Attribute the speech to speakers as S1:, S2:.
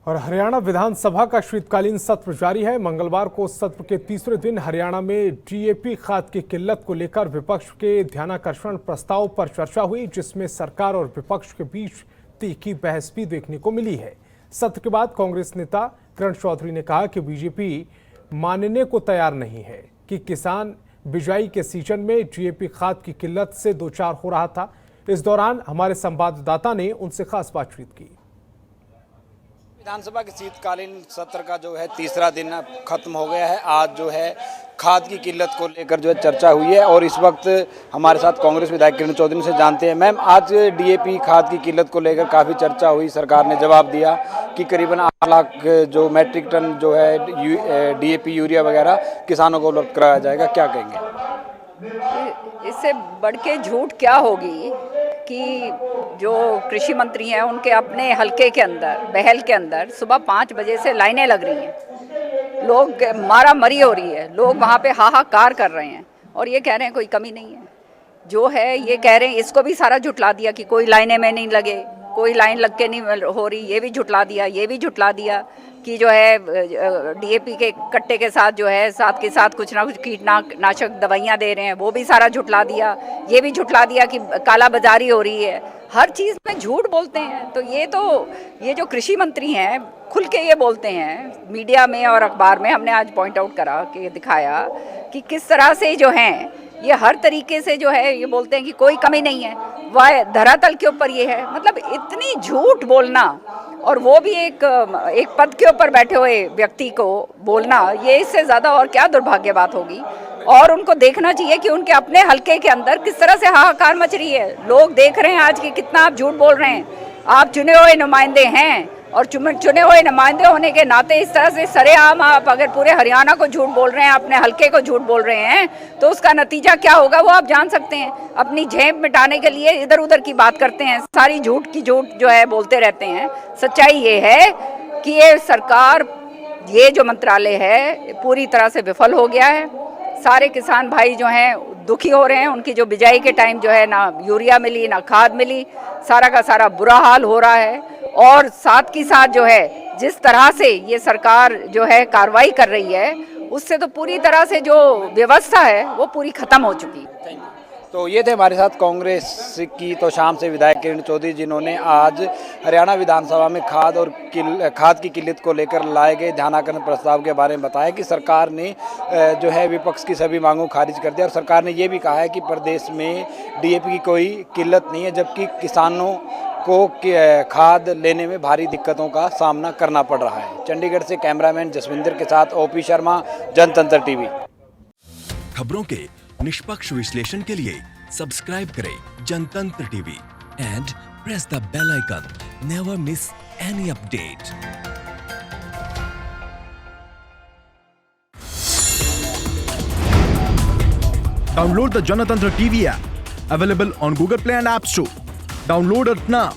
S1: और हरियाणा विधानसभा का शीतकालीन सत्र जारी है। मंगलवार को सत्र के तीसरे दिन हरियाणा में डीएपी खाद की किल्लत को लेकर विपक्ष के ध्यानाकर्षण प्रस्ताव पर चर्चा हुई, जिसमें सरकार और विपक्ष के बीच तीखी बहस भी देखने को मिली है। सत्र के बाद कांग्रेस नेता किरण चौधरी ने कहा कि बीजेपी मानने को तैयार नहीं है कि किसान बिजाई के सीजन में डीएपी खाद की किल्लत से दो चार हो रहा था। इस दौरान हमारे संवाददाता ने उनसे खास बातचीत की।
S2: विधानसभा के शीतकालीन सत्र का जो है तीसरा दिन खत्म हो गया है। आज जो है खाद की किल्लत को लेकर जो है चर्चा हुई है और इस वक्त हमारे साथ कांग्रेस विधायक किरण चौधरी से जानते हैं। मैम, आज डीएपी खाद की किल्लत को लेकर काफ़ी चर्चा हुई। सरकार ने जवाब दिया कि करीबन 8 लाख जो मैट्रिक टन जो है डीएपी यूरिया वगैरह किसानों को उपलब्ध कराया जाएगा। क्या कहेंगे?
S3: इससे बढ़ के झूठ क्या होगी कि जो कृषि मंत्री हैं उनके अपने हलके के अंदर, बहल के अंदर सुबह 5 बजे से लाइनें लग रही हैं, लोग मारा मरी हो रही है, लोग वहाँ पे हाहाकार कर रहे हैं और ये कह रहे हैं कोई कमी नहीं है। जो है ये कह रहे हैं, इसको भी सारा झुटला दिया कि कोई लाइनें में नहीं लगे, कोई लाइन लग के नहीं हो रही, ये भी झुटला दिया। ये भी झुटला दिया कि जो है डीएपी के कट्टे के साथ जो है साथ के साथ कुछ ना कुछ कीटनाशक दवाइयाँ दे रहे हैं, वो भी सारा झुटला दिया। ये भी झुटला दिया कि काला बाजारी हो रही है। हर चीज़ में झूठ बोलते हैं। तो ये जो कृषि मंत्री हैं खुल के ये बोलते हैं मीडिया में और अखबार में। हमने आज पॉइंट आउट करा कि दिखाया कि किस तरह से जो हैं ये हर तरीके से जो है ये बोलते हैं कि कोई कमी नहीं है, वह धरातल के ऊपर ये है। मतलब इतनी झूठ बोलना, और वो भी एक पद के ऊपर बैठे हुए व्यक्ति को बोलना, ये इससे ज़्यादा और क्या दुर्भाग्य बात होगी। और उनको देखना चाहिए कि उनके अपने हलके के अंदर किस तरह से हाहाकार मच रही है। लोग देख रहे हैं आज कि कितना आप झूठ बोल रहे हैं। आप चुने हुए नुमाइंदे हैं और चुने हुए नुमाइंदे होने के नाते इस तरह से सरेआम आप अगर पूरे हरियाणा को झूठ बोल रहे हैं, अपने हलके को झूठ बोल रहे हैं, तो उसका नतीजा क्या होगा वो आप जान सकते हैं। अपनी झेप मिटाने के लिए इधर उधर की बात करते हैं, सारी झूठ की झूठ जो है बोलते रहते हैं। सच्चाई ये है कि ये सरकार, ये जो मंत्रालय है पूरी तरह से विफल हो गया है। सारे किसान भाई जो हैं दुखी हो रहे हैं। उनकी जो बिजाई के टाइम जो है ना यूरिया मिली ना खाद मिली, सारा का सारा बुरा हाल हो रहा है। और साथ की साथ जो है जिस तरह से ये सरकार जो है कार्रवाई कर रही है, उससे तो पूरी तरह से जो व्यवस्था है वो पूरी खत्म हो चुकी है।
S2: तो ये थे हमारे साथ कांग्रेस की तो शाम से विधायक किरण चौधरी, जिन्होंने आज हरियाणा विधानसभा में खाद की किल्लत को लेकर लाए गए ध्यानाकर्षण प्रस्ताव के बारे में बताया कि सरकार ने जो है विपक्ष की सभी मांगों को खारिज कर दिया। और सरकार ने ये भी कहा है कि प्रदेश में डीएपी की कोई किल्लत नहीं है, जबकि किसानों को खाद लेने में भारी दिक्कतों का सामना करना पड़ रहा है। चंडीगढ़ से कैमरामैन जसविंदर के साथ ओपी शर्मा, जनतंत्र टीवी।
S4: खबरों के निष्पक्ष विश्लेषण के लिए सब्सक्राइब करें Janatantra TV and press the bell icon. Never miss any update.
S5: Download the Janatantra TV app, available on Google Play and App Store. Download it now.